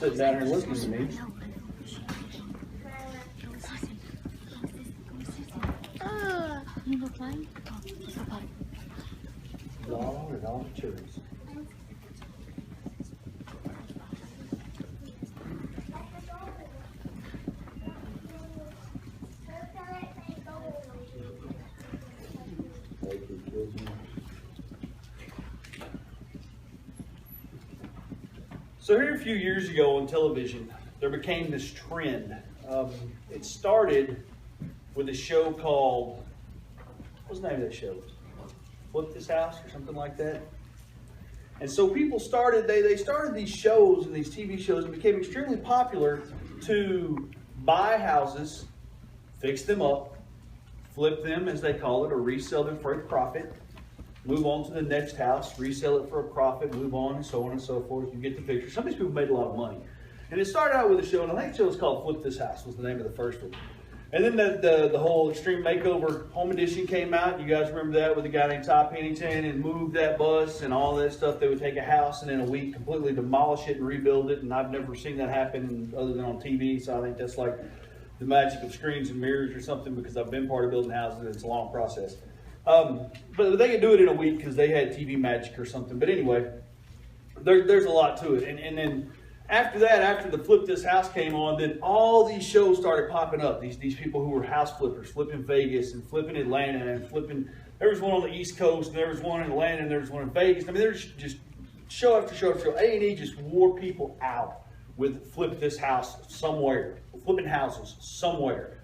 sitting down here listening to me. Long and all the trees. So here a few years ago on television, there became this trend. It started with a show called, what's the name of that show? Flip This House or something like that. And so people started, they started these shows and these TV shows and became extremely popular to buy houses, fix them up, flip them as they call it, or resell them for a profit, move on to the next house, resell it for a profit, move on, and so on and so forth. You get the picture. Some of these people made a lot of money. And it started out with a show, and I think the show was called Flip This House, was the name of the first one. And then the whole Extreme Makeover Home Edition came out. You guys remember that with a guy named Ty Pennington and moved that bus and all that stuff. They would take a house and in a week completely demolish it and rebuild it. And I've never seen that happen other than on TV. So I think that's like the magic of screens and mirrors or something, because I've been part of building houses. It's a long process. But they could do it in a week because they had TV magic or something. But anyway, there's a lot to it. And then after that, after the Flip This House came on, then all these shows started popping up. These people who were house flippers, flipping Vegas and flipping Atlanta and flipping. There was one on the East Coast, and there was one in Atlanta, and there was one in Vegas. I mean, there's just show after show after show. A&E just wore people out with Flip This House somewhere, flipping houses somewhere.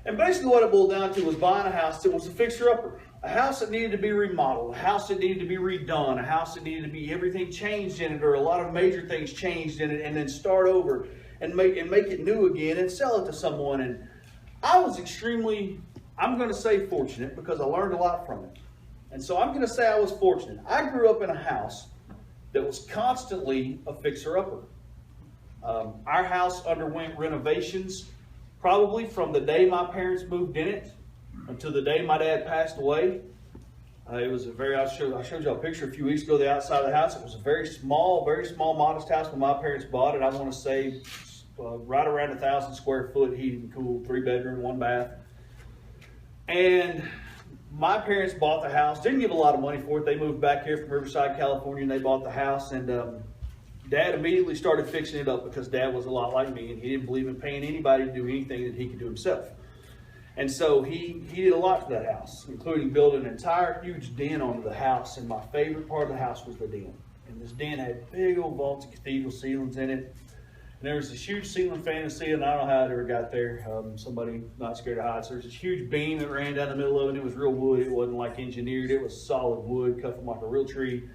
And basically what it boiled down to was buying a house that was a fixer-upper. A house that needed to be remodeled, a house that needed to be redone, a house that needed to be everything changed in it, or a lot of major things changed in it, and then start over and make it new again and sell it to someone. And I was extremely, I'm going to say fortunate, because I learned a lot from it. And so I'm going to say I was fortunate. I grew up in a house that was constantly a fixer-upper. Our house underwent renovations probably from the day my parents moved in it until the day my dad passed away. It was a I showed you a picture a few weeks ago of the outside of the house. It was a very small, modest house when my parents bought it. I want to say right around 1,000 square foot, heated and cooled, 3-bedroom, 1 bath. And my parents bought the house, didn't give a lot of money for it. They moved back here from Riverside, California, and they bought the house. And Dad immediately started fixing it up, because Dad was a lot like me, and he didn't believe in paying anybody to do anything that he could do himself. And so he did a lot to that house, including building an entire huge den onto the house. And my favorite part of the house was the den. And this den had big old vaulted cathedral ceilings in it. And there was this huge ceiling fan in the ceiling. I don't know how it ever got there. Somebody not scared of heights. There was this huge beam that ran down the middle of it. It was real wood. It wasn't like engineered. It was solid wood cut from like a real tree.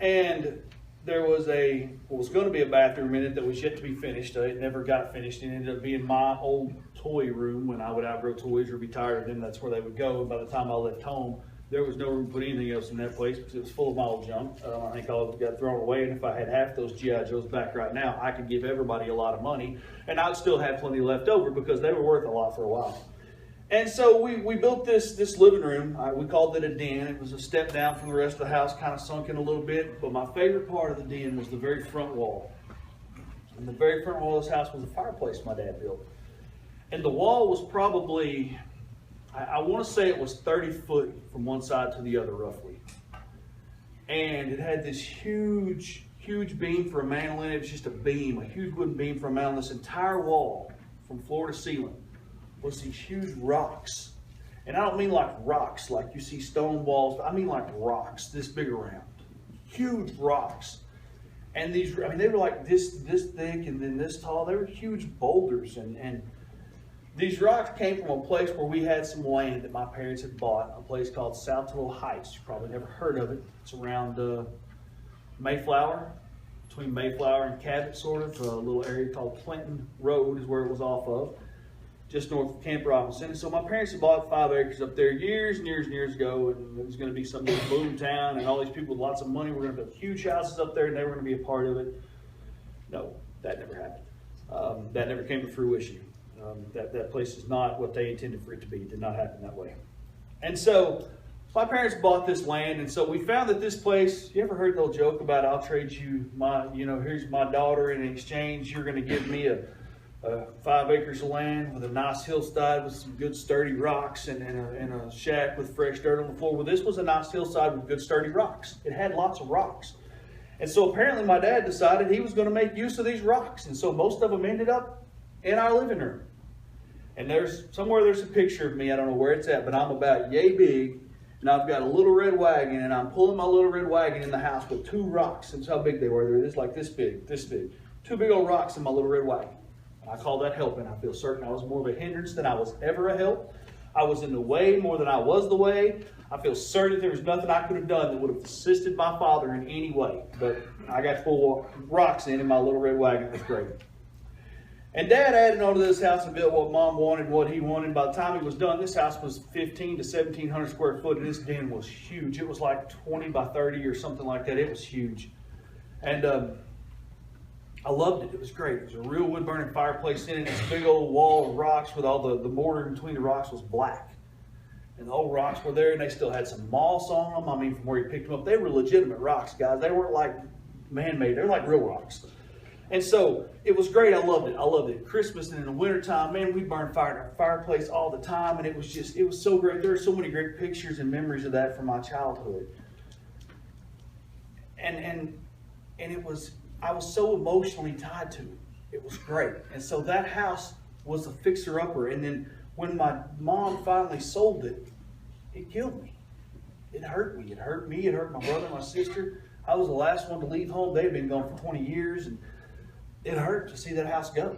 And there was what was going to be a bathroom in it that was yet to be finished. It never got finished. It ended up being my old toy room. When I would outgrow toys or be tired of them, that's where they would go. And by the time I left home, there was no room to put anything else in that place, because it was full of my old junk. I think all of it got thrown away. And if I had half those G.I. Joes back right now, I could give everybody a lot of money, and I'd still have plenty left over, because they were worth a lot for a while. And so we built this living room. We called it a den. It was a step down from the rest of the house, kind of sunk in a little bit. But my favorite part of the den was the very front wall. And the very front wall of this house was a fireplace my dad built. And the wall was probably, I want to say it was 30 foot from one side to the other, roughly. And it had this huge beam for a mantel in it. It was just a beam, a huge wooden beam for a mantel. This entire wall, from floor to ceiling, was these huge rocks. And I don't mean like rocks, like you see stone walls. I mean like rocks, this big around. Huge rocks. And these, I mean, they were like this thick and then this tall. They were huge boulders. And these rocks came from a place where we had some land that my parents had bought, a place called South Tuttle Heights. You probably never heard of it. It's around Mayflower, between Mayflower and Cabot, sort of. A little area called Clinton Road is where it was off of, just north of Camp Robinson. And so my parents had bought 5 acres up there years and years and years ago, and it was going to be some boom town, and all these people with lots of money were going to build huge houses up there, and they were going to be a part of it. No, that never happened. That never came to fruition. That place is not what they intended for it to be. It did not happen that way. And so my parents bought this land, and so we found that this place, you ever heard the old joke about I'll trade you my, here's my daughter, and in exchange you're going to give me a 5 acres of land with a nice hillside with some good sturdy rocks and a shack with fresh dirt on the floor. Well, this was a nice hillside with good sturdy rocks. It had lots of rocks. And so apparently my dad decided he was going to make use of these rocks. And so most of them ended up in our living room. And there's a picture of me, I don't know where it's at, but I'm about yay big. And I've got a little red wagon, and I'm pulling my little red wagon in the house with 2 rocks. That's how big they were. They're just like this big, this big. 2 big old rocks in my little red wagon. I call that helping. I feel certain I was more of a hindrance than I was ever a help. I was in the way more than I was the way. I feel certain there was nothing I could have done that would have assisted my father in any way. But I got full rocks in my little red wagon. It was great. And Dad added on to this house and built what Mom wanted, what he wanted. By the time he was done, this house was 1,500 to 1,700 square foot, and this den was huge. It was like 20 by 30 or something like that. It was huge. And I loved it. It was great. It was a real wood-burning fireplace in it. This big old wall of rocks with all the mortar in between the rocks was black. And the old rocks were there, and they still had some moss on them. I mean, from where you picked them up, they were legitimate rocks, guys. They weren't like man-made. They were like real rocks. And so it was great. I loved it. I loved it. Christmas and in the wintertime, man, we burned fire in our fireplace all the time. And it was so great. There are so many great pictures and memories of that from my childhood. And I was so emotionally tied to it. It was great. And so that house was a fixer-upper. And then when my mom finally sold it, it killed me. It hurt me. It hurt me. It hurt my brother, my sister. I was the last one to leave home. They had been gone for 20 years. And it hurt to see that house go.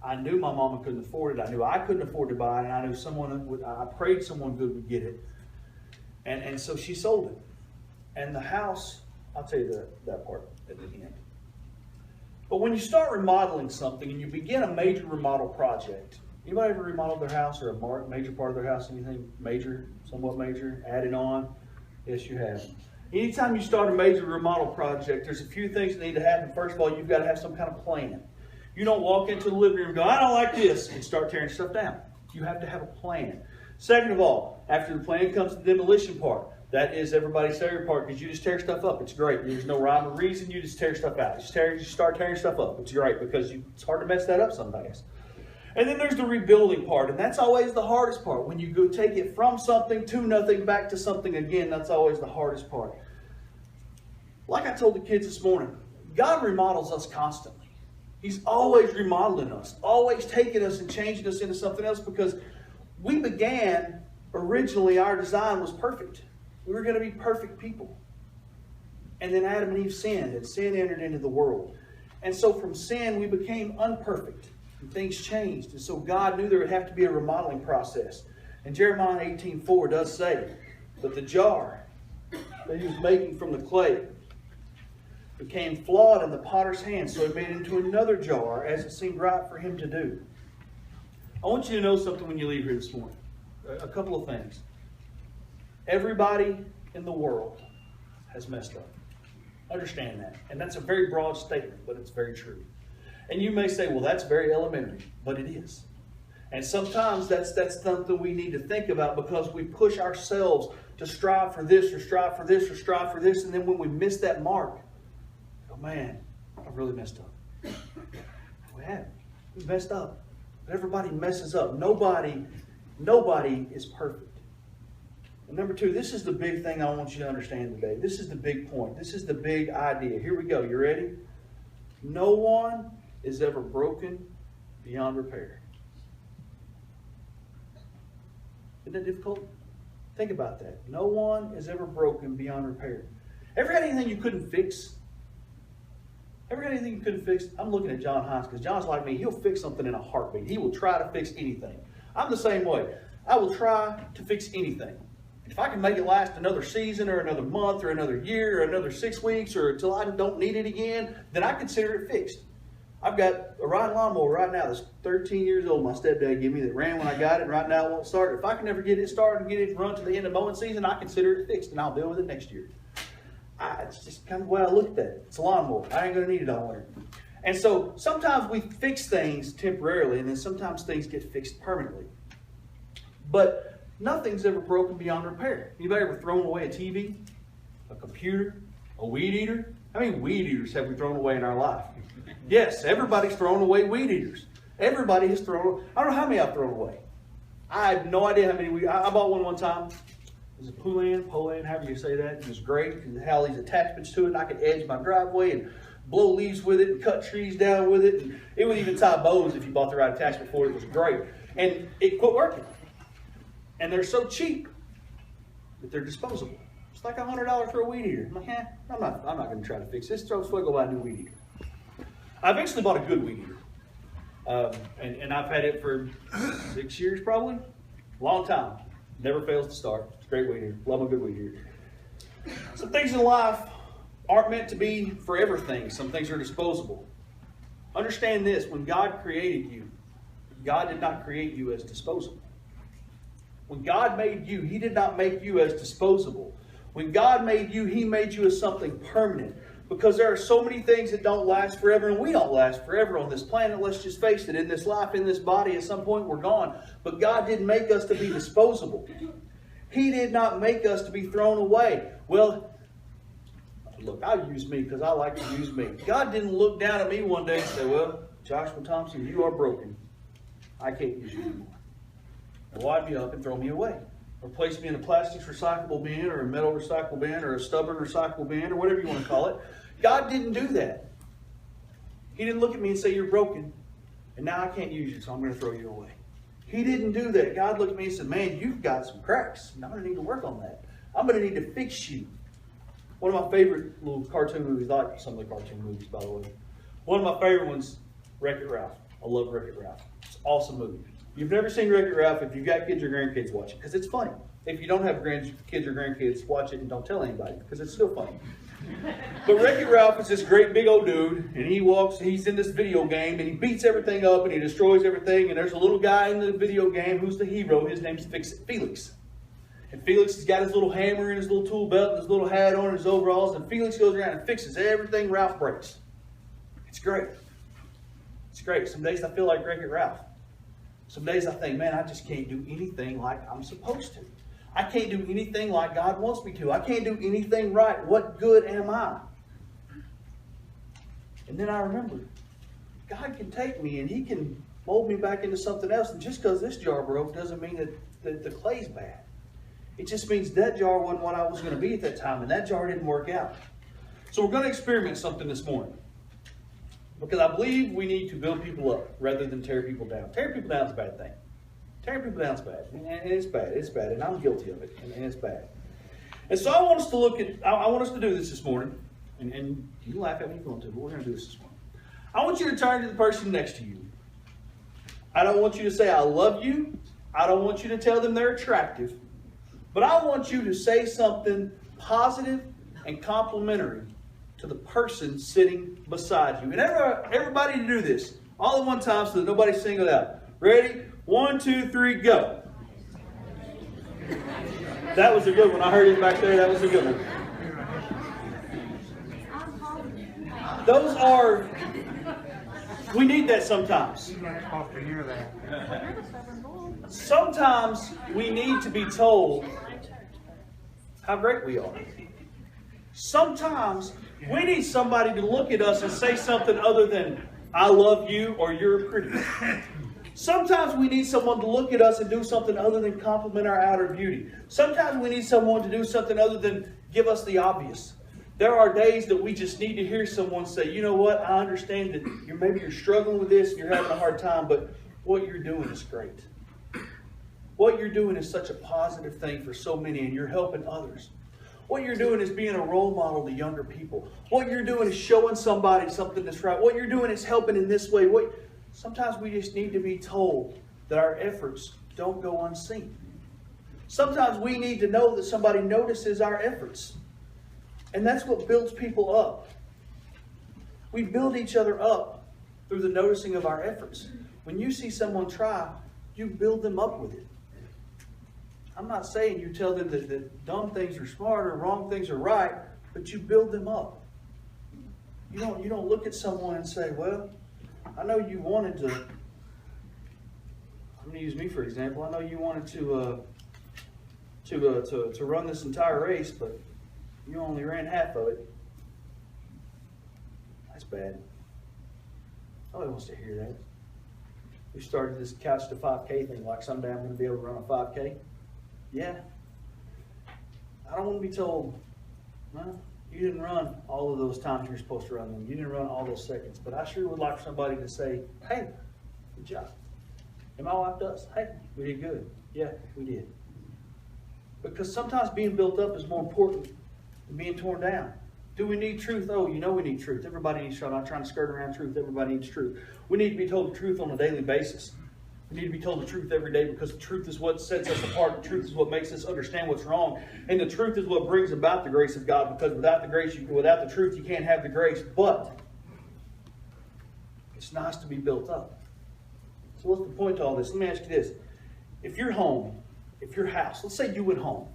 I knew my mama couldn't afford it. I knew I couldn't afford to buy it. And I knew I prayed someone good would get it. And so she sold it. And the house, I'll tell you that part at the end. But when you start remodeling something and you begin a major remodel project, anybody ever remodeled their house or a major part of their house, anything major, somewhat major, added on? Yes, you have. Anytime you start a major remodel project, there's a few things that need to happen. First of all, you've got to have some kind of plan. You don't walk into the living room and go, I don't like this, and start tearing stuff down. You have to have a plan. Second of all, after the plan comes the demolition part. That is everybody's favorite part because you just tear stuff up. It's great. There's no rhyme or reason. You just tear stuff out. You start tearing stuff up. It's great because it's hard to mess that up sometimes. And then there's the rebuilding part, and that's always the hardest part. When you go take it from something to nothing, back to something again, that's always the hardest part. Like I told the kids this morning, God remodels us constantly. He's always remodeling us, always taking us and changing us into something else because we began, originally our design was perfect. We were going to be perfect people. And then Adam and Eve sinned, and sin entered into the world. And so from sin, we became unperfect, and things changed. And so God knew there would have to be a remodeling process. And Jeremiah 18:4 does say, but the jar that he was making from the clay became flawed in the potter's hand, so he made it into another jar as it seemed right for him to do. I want you to know something when you leave here this morning. A couple of things. Everybody in the world has messed up. Understand that. And that's a very broad statement, but it's very true. And you may say, well, that's very elementary, but it is. And sometimes that's something we need to think about because we push ourselves to strive for this or strive for this or strive for this. And then when we miss that mark, oh man, I've really messed up. We have. We've messed up. Everybody messes up. Nobody is perfect. And number two, this is the big thing I want you to understand today. This is the big point. This is the big idea. Here we go. You ready? No one is ever broken beyond repair. Isn't that difficult? Think about that. No one is ever broken beyond repair. Ever had anything you couldn't fix? Ever had anything you couldn't fix? I'm looking at John Hines because John's like me. He'll fix something in a heartbeat. He will try to fix anything. I'm the same way. I will try to fix anything. If I can make it last another season or another month or another year or another 6 weeks or until I don't need it again, then I consider it fixed. I've got a riding lawnmower right now that's 13 years old. My stepdad gave me that ran when I got it, and right now it won't start. If I can never get it started and get it run to the end of mowing season, I consider it fixed, and I'll deal with it next year. It's just kind of the way I look at it. It's a lawnmower. I ain't going to need it all winter. And so sometimes we fix things temporarily, and then sometimes things get fixed permanently. But Nothing's ever broken beyond repair. Anybody ever thrown away a TV, a computer, a weed eater? How many weed eaters have we thrown away in our life? Yes, everybody's thrown away weed eaters. Everybody has thrown. I don't know how many I've thrown away. I have no idea how many. I bought one time. It was a Poulan, however you say that. It was great, and it had all these attachments to it. And I could edge my driveway and blow leaves with it and cut trees down with it. And it would even tie bows if you bought the right attachment for it. It was great. And it quit working. And they're so cheap that they're disposable. It's like $100 for a weed eater. I'm like, I'm not going to try to fix this. Throw go buy a new weed eater. I eventually bought a good weed eater. And I've had it for 6 years probably. Long time. Never fails to start. It's a great weed eater. Love a good weed eater. Some things in life aren't meant to be forever things. Some things are disposable. Understand this. When God created you, God did not create you as disposable. When God made you, He did not make you as disposable. When God made you, He made you as something permanent. Because there are so many things that don't last forever, and we don't last forever on this planet. Let's just face it, in this life, in this body, at some point we're gone. But God didn't make us to be disposable. He did not make us to be thrown away. Well, look, I'll use me because I like to use me. God didn't look down at me one day and say, well, Joshua Thompson, you are broken. I can't use you anymore. And wad me up and throw me away. Or place me in a plastics recyclable bin, or a metal recyclable bin, or a stubborn recyclable bin, or whatever you want to call it. God didn't do that. He didn't look at me and say, you're broken, and now I can't use you, so I'm going to throw you away. He didn't do that. God looked at me and said, man, you've got some cracks, and I'm going to need to work on that. I'm going to need to fix you. One of my favorite little cartoon movies, I like some of the cartoon movies, by the way. One of my favorite ones, Wreck-It Ralph. I love Wreck-It Ralph. It's an awesome movie. If you've never seen Wreck-It Ralph, if you've got kids or grandkids, watch it, because it's funny. If you don't have kids or grandkids, watch it and don't tell anybody, because it's still funny. But Wreck-It Ralph is this great big old dude, and he's in this video game, and he beats everything up, and he destroys everything, and there's a little guy in the video game who's the hero. His name's Felix. And Felix has got his little hammer and his little tool belt and his little hat on and his overalls, and Felix goes around and fixes everything Ralph breaks. It's great. It's great. Some days I feel like Wreck-It Ralph. Some days I think, man, I just can't do anything like I'm supposed to. I can't do anything like God wants me to. I can't do anything right. What good am I? And then I remember, God can take me and He can mold me back into something else. And just because this jar broke doesn't mean that the clay's bad. It just means that jar wasn't what I was going to be at that time, and that jar didn't work out. So we're going to experiment something this morning. Because I believe we need to build people up rather than tear people down. Tearing people down is a bad thing. Tearing people down is bad. And it's bad. It's bad. And I'm guilty of it. And it's bad. And so I want us to I want us to do this morning. And you can laugh at me if you want to, but we're going to do this morning. I want you to turn to the person next to you. I don't want you to say, I love you. I don't want you to tell them they're attractive. But I want you to say something positive and complimentary to the person sitting beside you. And everybody to do this all at one time so that nobody's singled out. Ready? 1, 2, 3, go. That was a good one. I heard it back there. That was a good one. We need that sometimes. Sometimes we need to be told how great we are. Sometimes we need somebody to look at us and say something other than, I love you or you're pretty. Sometimes we need someone to look at us and do something other than compliment our outer beauty. Sometimes we need someone to do something other than give us the obvious. There are days that we just need to hear someone say, you know what, I understand that maybe you're struggling with this and you're having a hard time, but what you're doing is great. What you're doing is such a positive thing for so many, and you're helping others. What you're doing is being a role model to younger people. What you're doing is showing somebody something that's right. What you're doing is helping in this way. Sometimes we just need to be told that our efforts don't go unseen. Sometimes we need to know that somebody notices our efforts. And that's what builds people up. We build each other up through the noticing of our efforts. When you see someone try, you build them up with it. I'm not saying you tell them that dumb things are smart or wrong things are right, but you build them up. You don't look at someone and say, well, I know you wanted to, I'm going to use me for example, I know you wanted to to run this entire race, but you only ran half of it. That's bad. Nobody wants to hear that. We started this couch to 5K thing like someday I'm going to be able to run a 5K. Yeah. I don't want to be told, well, you didn't run all of those times you're supposed to run them. You didn't run all those seconds. But I sure would like somebody to say, hey, good job. And my wife does. Hey, we did good. Yeah, we did. Because sometimes being built up is more important than being torn down. Do we need truth? Oh, you know we need truth. Everybody needs truth. I'm not trying to skirt around truth. Everybody needs truth. We need to be told the truth on a daily basis. We need to be told the truth every day because the truth is what sets us apart. The truth is what makes us understand what's wrong. And the truth is what brings about the grace of God, because without the grace, without the truth, you can't have the grace. But it's nice to be built up. So what's the point to all this? Let me ask you this. If you're home, if your house, let's say you went home,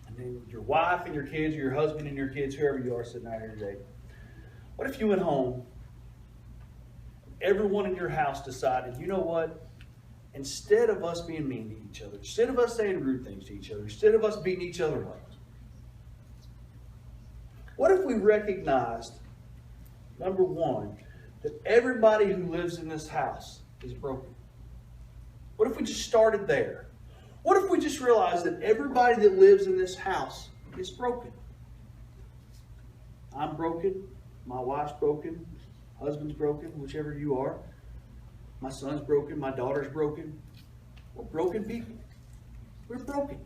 and then your wife and your kids, or your husband and your kids, whoever you are sitting out here today. What if you went home, everyone in your house decided, you know what? Instead of us being mean to each other, instead of us saying rude things to each other, instead of us beating each other up, what if we recognized, number one, that everybody who lives in this house is broken? What if we just started there? What if we just realized that everybody that lives in this house is broken? I'm broken. My wife's broken. Husband's broken, whichever you are. My son's broken. My daughter's broken. We're broken people. We're broken.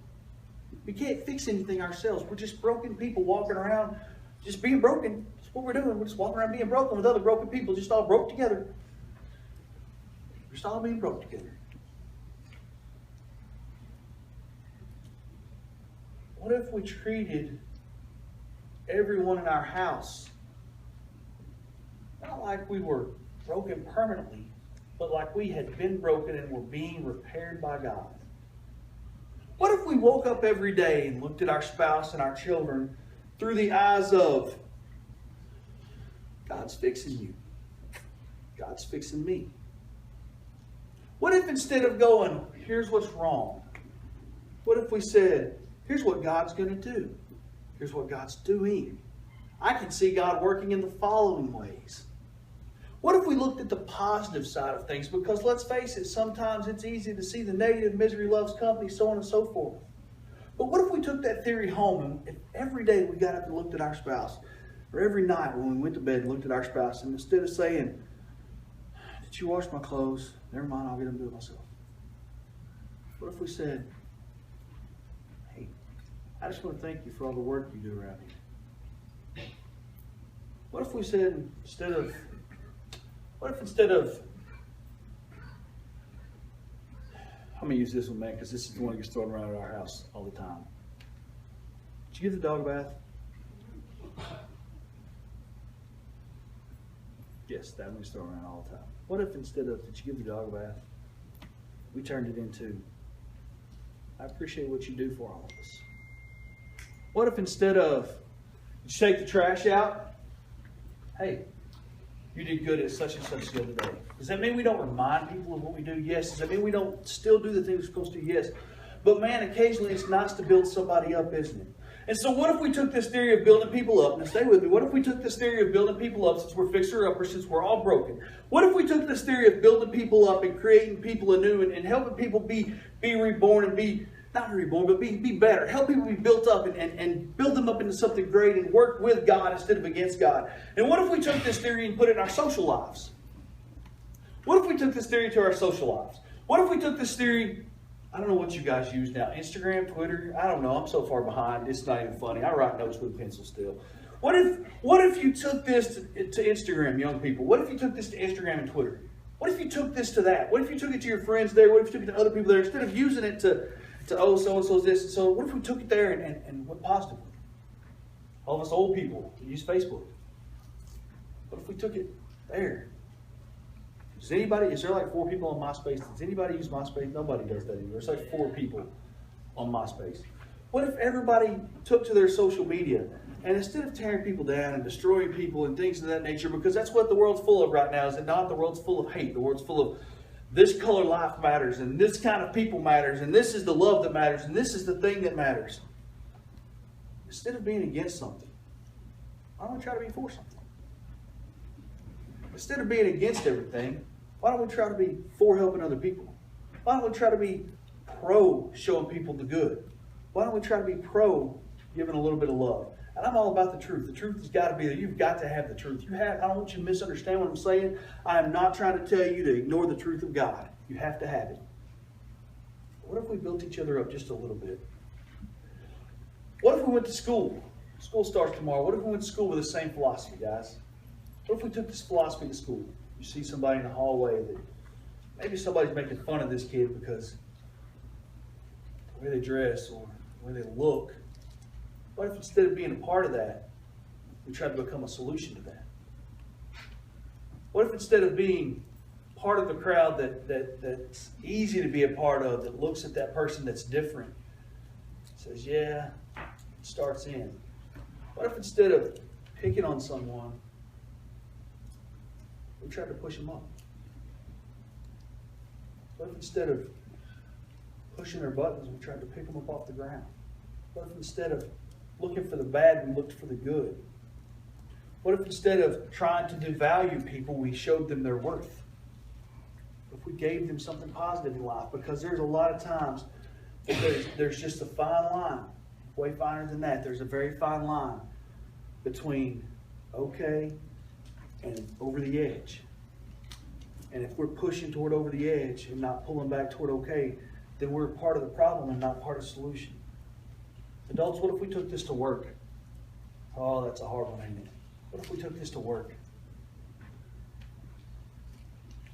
We can't fix anything ourselves. We're just broken people walking around just being broken. That's what we're doing. We're just walking around being broken with other broken people, just all broke together. We're just all being broke together. What if we treated everyone in our house not like we were broken permanently, but like we had been broken and were being repaired by God? What if we woke up every day and looked at our spouse and our children through the eyes of, God's fixing you. God's fixing me. What if instead of going, here's what's wrong, what if we said, here's what God's going to do. Here's what God's doing. I can see God working in the following ways. What if we looked at the positive side of things? Because let's face it, sometimes it's easy to see the negative, misery loves company, so on and so forth. But what if we took that theory home and every day we got up and looked at our spouse, or every night when we went to bed and looked at our spouse, and instead of saying, did you wash my clothes? Never mind, I'll get them to do it myself. What if we said, hey, I just want to thank you for all the work you do around here. What if we said, instead of, I'm going to use this one, man, because this is the one that gets thrown around at our house all the time. Did you give the dog a bath? Yes, that one gets thrown around all the time. What if instead of, did you give the dog a bath, we turned it into, I appreciate what you do for all of us. What if instead of, did you take the trash out? Hey, you did good at such and such the other day. Does that mean we don't remind people of what we do? Yes. Does that mean we don't still do the things we're supposed to? Yes. But man, occasionally it's nice to build somebody up, isn't it? And so what if we took this theory of building people up, and stay with me, what if we took this theory of building people up, since we're fixer-uppers, since we're all broken? What if we took this theory of building people up and creating people anew and helping people be reborn and be, not reborn, but be better. Help people be built up and build them up into something great and work with God instead of against God. And what if we took this theory and put it in our social lives? What if we took this theory to our social lives? What if we took this theory, I don't know what you guys use now, Instagram, Twitter, I don't know, I'm so far behind, it's not even funny. I write notes with a pencil still. What if you took this to Instagram, young people? What if you took this to Instagram and Twitter? What if you took this to that? What if you took it to your friends there? What if you took it to other people there? Instead of using it to oh, so-and-so's this and so, what if we took it there and went positively? All of us old people use Facebook. What if we took it there? Is there like 4 people on MySpace? Does anybody use MySpace? Nobody does that anymore. There's like 4 people on MySpace. What if everybody took to their social media and instead of tearing people down and destroying people and things of that nature, because that's what the world's full of right now, is it not? The world's full of hate. The world's full of this color life matters, and this kind of people matters, and this is the love that matters, and this is the thing that matters. Instead of being against something, why don't we try to be for something? Instead of being against everything, why don't we try to be for helping other people? Why don't we try to be pro showing people the good? Why don't we try to be pro giving a little bit of love? And I'm all about the truth. The truth has got to be there. You've got to have the truth. I don't want you to misunderstand what I'm saying. I am not trying to tell you to ignore the truth of God. You have to have it. What if we built each other up just a little bit? What if we went to school? School starts tomorrow. What if we went to school with the same philosophy, guys? What if we took this philosophy to school? You see somebody in the hallway that maybe somebody's making fun of this kid because the way they dress or the way they look. What if instead of being a part of that, we try to become a solution to that? What if instead of being part of the crowd that's easy to be a part of, that looks at that person that's different, says, yeah, it starts in. What if instead of picking on someone, we try to push them up? What if instead of pushing their buttons, we tried to pick them up off the ground? What if instead of looking for the bad, we looked for the good? What if instead of trying to devalue people, we showed them their worth? If we gave them something positive in life? Because there's a lot of times there's just a fine line, way finer than that. There's a very fine line between okay and over the edge. And if we're pushing toward over the edge and not pulling back toward okay, then we're part of the problem and not part of the solution. Adults, what if we took this to work? Oh, that's a hard one, ain't it? What if we took this to work?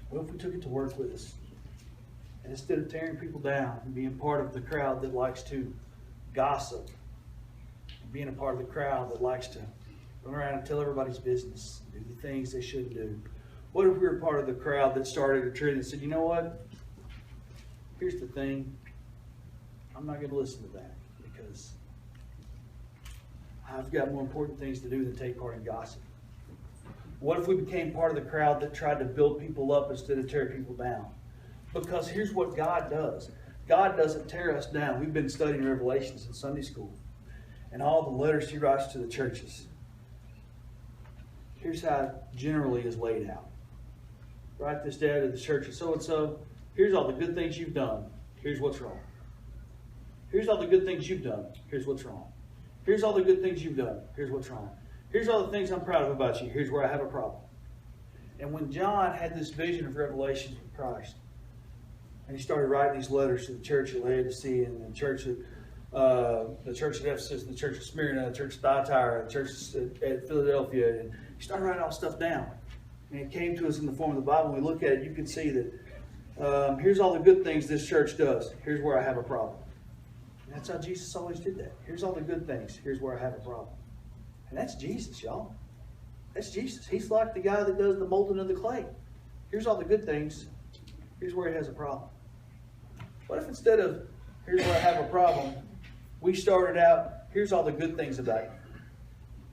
What if we took it to work with us? And instead of tearing people down and being part of the crowd that likes to gossip, being a part of the crowd that likes to run around and tell everybody's business, do the things they shouldn't do. What if we were part of the crowd that started a trend and said, you know what? Here's the thing. I'm not going to listen to that because I've got more important things to do than take part in gossip. What if we became part of the crowd that tried to build people up instead of tear people down? Because here's what God does. God doesn't tear us down. We've been studying Revelations in Sunday school and all the letters he writes to the churches. Here's how it generally is laid out. Write this down to the church of so-and-so. Here's all the good things you've done. Here's what's wrong. Here's all the good things you've done. Here's what's wrong. Here's all the good things you've done. Here's what's wrong. Here's all the things I'm proud of about you. Here's where I have a problem. And when John had this vision of Revelations with Christ, and he started writing these letters to the church at Laodicea and the church at Ephesus, the church of Smyrna, the church of Thyatira, the church at Philadelphia, and he started writing all stuff down. And it came to us in the form of the Bible. When we look at it, you can see that here's all the good things this church does. Here's where I have a problem. And that's how Jesus always did that. Here's all the good things. Here's where I have a problem. And that's Jesus, y'all. That's Jesus. He's like the guy that does the molding of the clay. Here's all the good things. Here's where he has a problem. What if instead of here's where I have a problem, we started out, here's all the good things about you.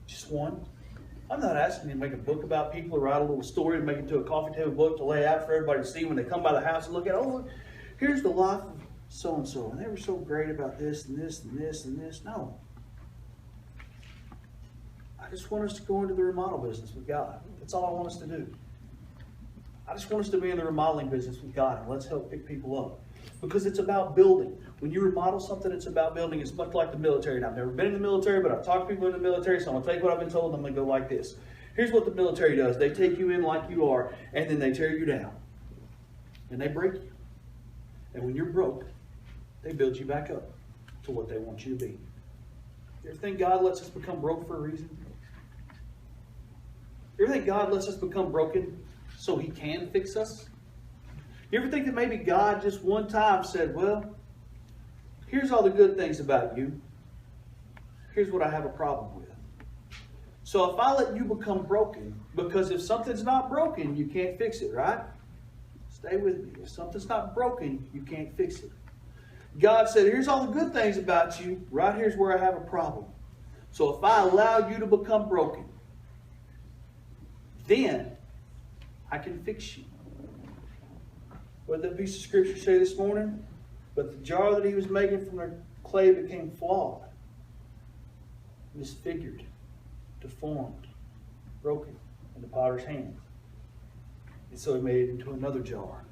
Just one. I'm not asking you to make a book about people or write a little story and make it into a coffee table book to lay out for everybody to see when they come by the house and look at, oh, look, here's the life of so-and-so. And they were so great about this and this and this and this. No. I just want us to go into the remodel business with God. That's all I want us to do. I just want us to be in the remodeling business with God, and let's help pick people up. Because it's about building. When you remodel something, it's about building. It's much like the military. And I've never been in the military, but I've talked to people in the military, so I'm going to take what I've been told, and I'm going to go like this. Here's what the military does. They take you in like you are, and then they tear you down. And they break you. And when you're broke, they build you back up to what they want you to be. You ever think God lets us become broke for a reason? You ever think God lets us become broken so he can fix us? You ever think that maybe God just one time said, well, here's all the good things about you. Here's what I have a problem with. So if I let you become broken, because if something's not broken, you can't fix it, right? Stay with me. If something's not broken, you can't fix it. God said, here's all the good things about you. Right here's where I have a problem. So if I allow you to become broken, then I can fix you. What did that piece of scripture say this morning? But the jar that he was making from the clay became flawed, disfigured, deformed, broken in the potter's hand. And so he made it into another jar.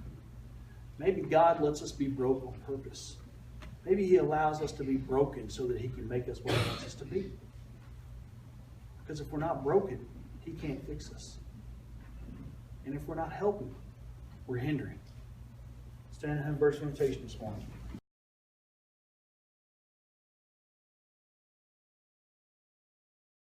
Maybe God lets us be broke on purpose. Maybe he allows us to be broken so that he can make us what he wants us to be. Because if we're not broken, he can't fix us. And if we're not helping, we're hindering. Stand and have verse of invitation this morning.